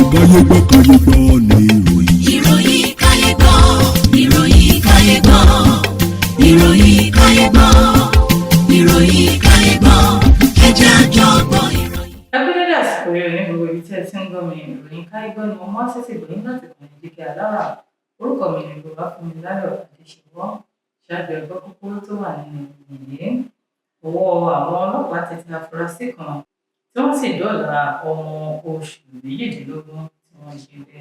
káyé gbọ́ ní ìròyìn. ìròyìn káyé gbọ́, ìròyìn káyé gbọ́, ìròyìn káyé gbọ́, ìròyìn káyé gbọ́, ẹ jẹ́ a jọ gbọ́ ìròyìn. ẹ kú dédé àsìkò rẹ̀ ní gbogbo ibi tí ẹ ti ń gbọ́ mi. ìròyìn káyé gbọ́ ni mo mọ́ títí gbòyìn láti kàn ní Jíkẹ́ Alára. orúkọ mi ni Yorùbá Fúnmiláyọ̀ Adéṣèwọ́. ṣáájú ẹgbẹ́ kúkúrú tó wà nínú ìyìn. ọwọ́ àwọn ọlọ́pàá ti tẹ afurasí kan tí wọ́n sì dóòlà ọmọ oṣù méjìdínlógún tí wọ́n jí gbé.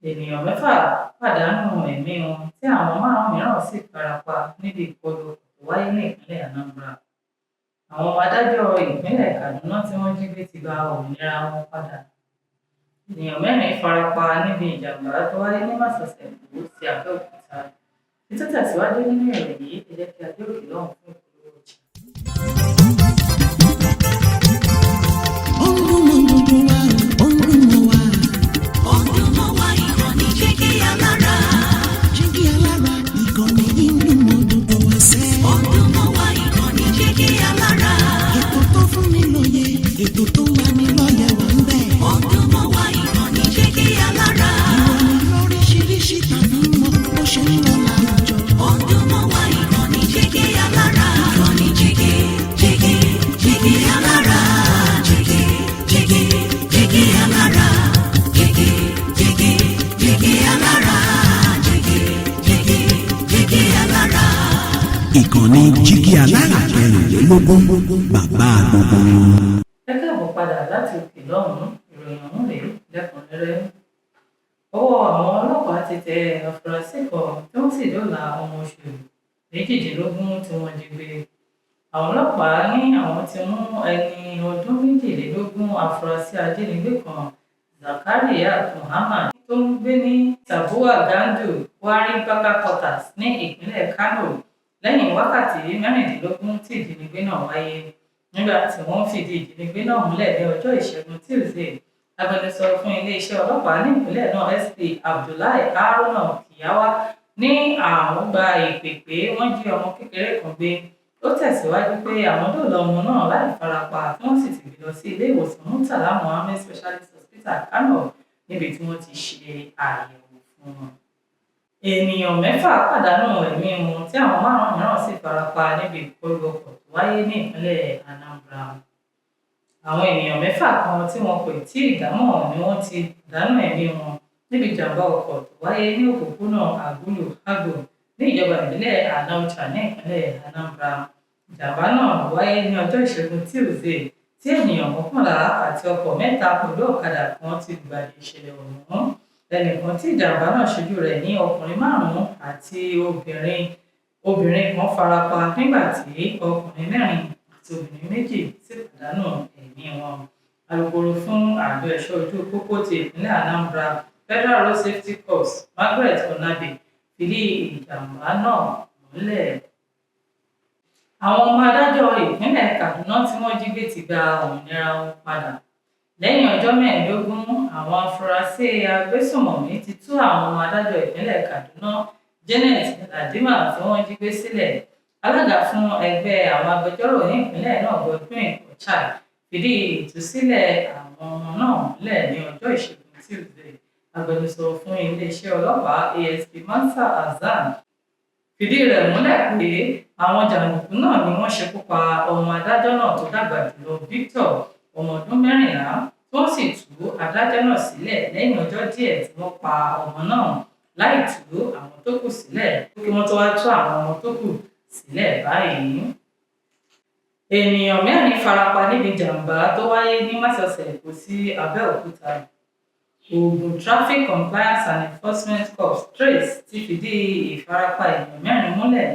ènìyàn 6 pàdánù ẹ̀mí wọn tí àwọn 5 mìíràn sì farapa níbi ìkọlù tó wáyé ní ìpínlẹ̀ Anambra. àwọn adájọ́ ìpínlẹ̀ Kaduna tí wọ́n jí gbé ti gba òmìnira wọn padà. ènìyàn 4 farapa níbi ìjàmbá tó wáyé ní Másọ̀sẹ̀ Ìgbòho sí Abẹ́òkúta. títẹ̀síwájú nínú ìròyìn yìí ẹ jẹ́ kí a dé òkè lọ́hùn fún ìpolówó ọjà. Jíkẹ́ Alára, ìkànnì ìlú mọ̀dúndú wá sẹ́. ọdún mọ́ wa ìkànnì Jíkẹ́ Alára. ètò tó fún ni lóye, ètò tó wà ní lọ́yẹ̀ wà ń bẹ̀. ọdún mọ́ wa ìkànnì Jíkẹ́ Alára. ìròyìn lóríṣiríṣi tàbí mọ́ bó ṣe ń lọ láwùjọ. ọdún mọ́ wa ìkànnì Jíkẹ́ Alára. ìkànnì Jíkẹ́ Alára. Jíkẹ́ Alára. ìkànnì Jíkẹ́ Alára 24 bàbá gbogbo. ẹ káàbọ̀ padà láti òkè lọ́hùn-ún. ìròyìn ọ̀hún rèé lẹ́kùnrẹ́rẹ́. ọwọ́ àwọn ọlọ́pàá ti tẹ afurasí kan tí wọ́n sì dóòlà ọmọ oṣù méjìdínlógún tí wọ́n jí gbé. àwọn ọlọ́pàá ní àwọn ti mú ẹni ọdún 22 afurasí ajínigbé kan Zakariyat Muhammad tó ń gbé ní Sabuwa Gandu Wari Baka Quarters ní ìpínlẹ̀ Kano lẹ́yìn wákàtí 16 tí ìjínigbé náà wáyé. nígbà tí wọ́n fìdí ìjínigbé náà múlẹ̀ ní ọjọ́ Ìṣẹ́gun Tuesday, agbẹnusọ fún iléeṣẹ́ ọlọ́pàá ní ìpínlẹ̀ náà SP Abdullahi Haruna Kiyawa ní àwọn gba ìpè pé wọ́n jí ọmọ kékeré kan gbé. ó tẹ̀síwájú pé àwọn dóòlà ọmọ náà láì farapa tí wọ́n sì ti gbé lọ sí ilé ìwòsàn Murtala Muhammed Specialist Hospital Kano níbi tí wọ́n ti ṣe àyẹ̀wò fún wọn. ènìyàn 6 pàdánù ẹ̀mí wọn tí àwọn 5 mìíràn sì farapa níbi ìkọlù ọkọ̀ tó wáyé ní ìpínlẹ̀ Anambra. àwọn ènìyàn 6 kan tí wọn kò tí ì dámọ̀ ni wọ́n ti pàdánù ẹ̀mí wọn níbi ìjàmbá ọkọ̀ tó wáyé ní òpópónà Agulu Agbo ní ìjọba ìbílẹ̀ Anaucha ní ìpínlẹ̀ Anambra. ìjàmbá náà wáyé ní ọjọ́ Ìṣẹ́gun Tuesday tí ènìyàn 11 àti ọkọ̀ 3 pẹ̀lú ọ̀kadà kan ti lùgbàdì ìṣẹ̀lẹ̀ ọ̀hún. ẹnìkan tí ìjàmbá náà ṣojú rẹ̀ ní ọkùnrin 5 àti obìnrin kan farapa nígbà tí ọkùnrin 4 àti obìnrin 2 sì pàdánù ẹ̀mí wọn. alukoro fún àjọ ẹ̀ṣọ́ ojú pópó ti ìpínlẹ̀ Anambra Federal Road Safety Corps Margaret Onabe fìdí ìjàmbá náà múlẹ̀. àwọn ọmọ adájọ́ ìpínlẹ̀ Kaduna tí wọ́n jí gbé ti gba òmìnira wọn padà. lẹ́yìn ọjọ́ 15, àwọn afurasí agbésùnmọ̀mí ti tú àwọn ọmọ adájọ́ ìpínlẹ̀ Kaduna Janet Ladima tí wọ́n jí gbé sílẹ̀. alága fún ẹgbẹ́ àwọn agbẹjọ́rò ní ìpínlẹ̀ náà Godwin Ochai fìdí ìtúsílẹ̀ àwọn ọmọ náà múlẹ̀ ní ọjọ́ Ìṣẹ́gun Tuesday. agbẹnusọ fún iléeṣẹ́ ọlọ́pàá ASP Mansa Hasan fìdí rẹ̀ múlẹ̀ pé àwọn jàǹdùkú náà ni wọ́n ṣekú pa ọmọ adájọ́ náà tó dàgbà jùlọ Victor ọmọ ọdún 14 tí wọ́n sì tú adájọ́ náà sílẹ̀ lẹ́yìn ọjọ́ díẹ̀ tí wọ́n pa ọmọ náà láì tú àwọn tó kù sílẹ̀ kí wọ́n tó wá tú àwọn ọmọ tó kù sílẹ̀ báyìí. ènìyàn 4 farapa níbi ìjàmbá tó wáyé ní Másọ̀sẹ̀ Èkó sí Abẹ́òkúta. Ogun Traffic Compliance and Enforcement Corps TRACE ti fìdí ìfarapa ènìyàn 4 múlẹ̀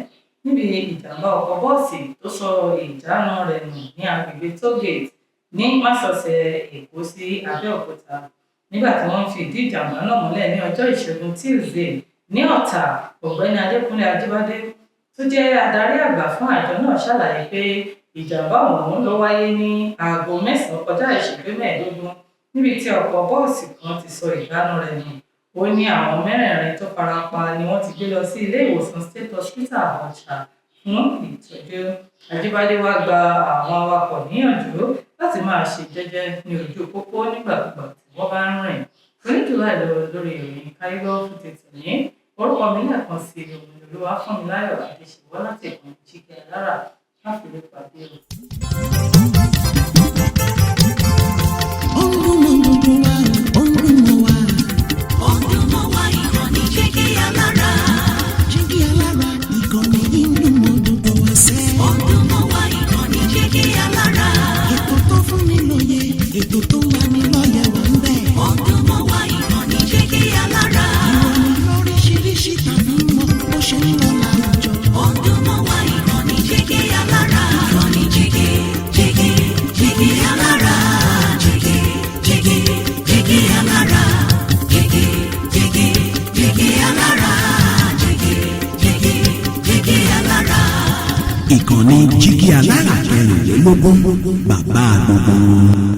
níbi ìjàmbá ọkọ̀ bọ́ọ̀sì tó sọ ìjánu rẹ̀ nù ní agbègbè Tollgate ní Másọ̀sẹ̀ Èkó sí Abẹ́òkúta. nígbà tí wọ́n fi ìdí ìjàmbá náà múlẹ̀ ní ọjọ́ Ìṣẹ́gun Tuesday ní Ọ̀tà, ọ̀gbẹ́ni Adékúnlé Ajíbádé tó jẹ́ adarí àgbà fún àjọ náà ṣàlàyé pé ìjàmbá ọ̀hún ló wáyé ní aago 9 kọjá ìṣẹ́jú 15 níbi tí ọkọ̀ bọ́ọ̀sì kan ti sọ ìjánu rẹ̀ nù. ó ní àwọn 4 tó farapa ni wọ́n ti gbé lọ sí ilé ìwòsàn State Hospital Ọ̀ṣà fún ìtọ́jú. Ajíbádé wá gba àwọn awakọ̀ níyànjú láti máa ṣe jẹ́jẹ́ ní ojú pópó nígbàkúgbà tí wọ́n bá ń rìn. Oníjùlá ìlú lórí ìròyìn kárígbọ́ fún tètè ní orúkọ mi lẹ́ẹ̀kan sí Olúwa fún mi láyọ̀ àti ṣèwọ́ láti ìkànnì Jíkí Alára láti lè pàdé o. Jíkí Alára ìkànnì ìlúmọ̀ gbogbo wa sẹ́. Ọdúnmọ̀ wa ìkànnì Jíkí Alára. Ètò tó fún ni lóye, ètò tó ń lani lọ́yẹ̀ wà ń bẹ̀. Ọdúnmọ̀ wa ìkànnì Jíkí Alára. Ìròyìn lóríṣiríṣi tàbí mọ̀ bó ṣe ń lọ láwùjọ. Ọdúnmọ̀ wa ìkànnì Jíkí Alára. Ìkànnì Jíkí Alára. Jíkí Alára. ìkànnì Jíkí Alára kẹrìnlélógún bàbá gbogbo.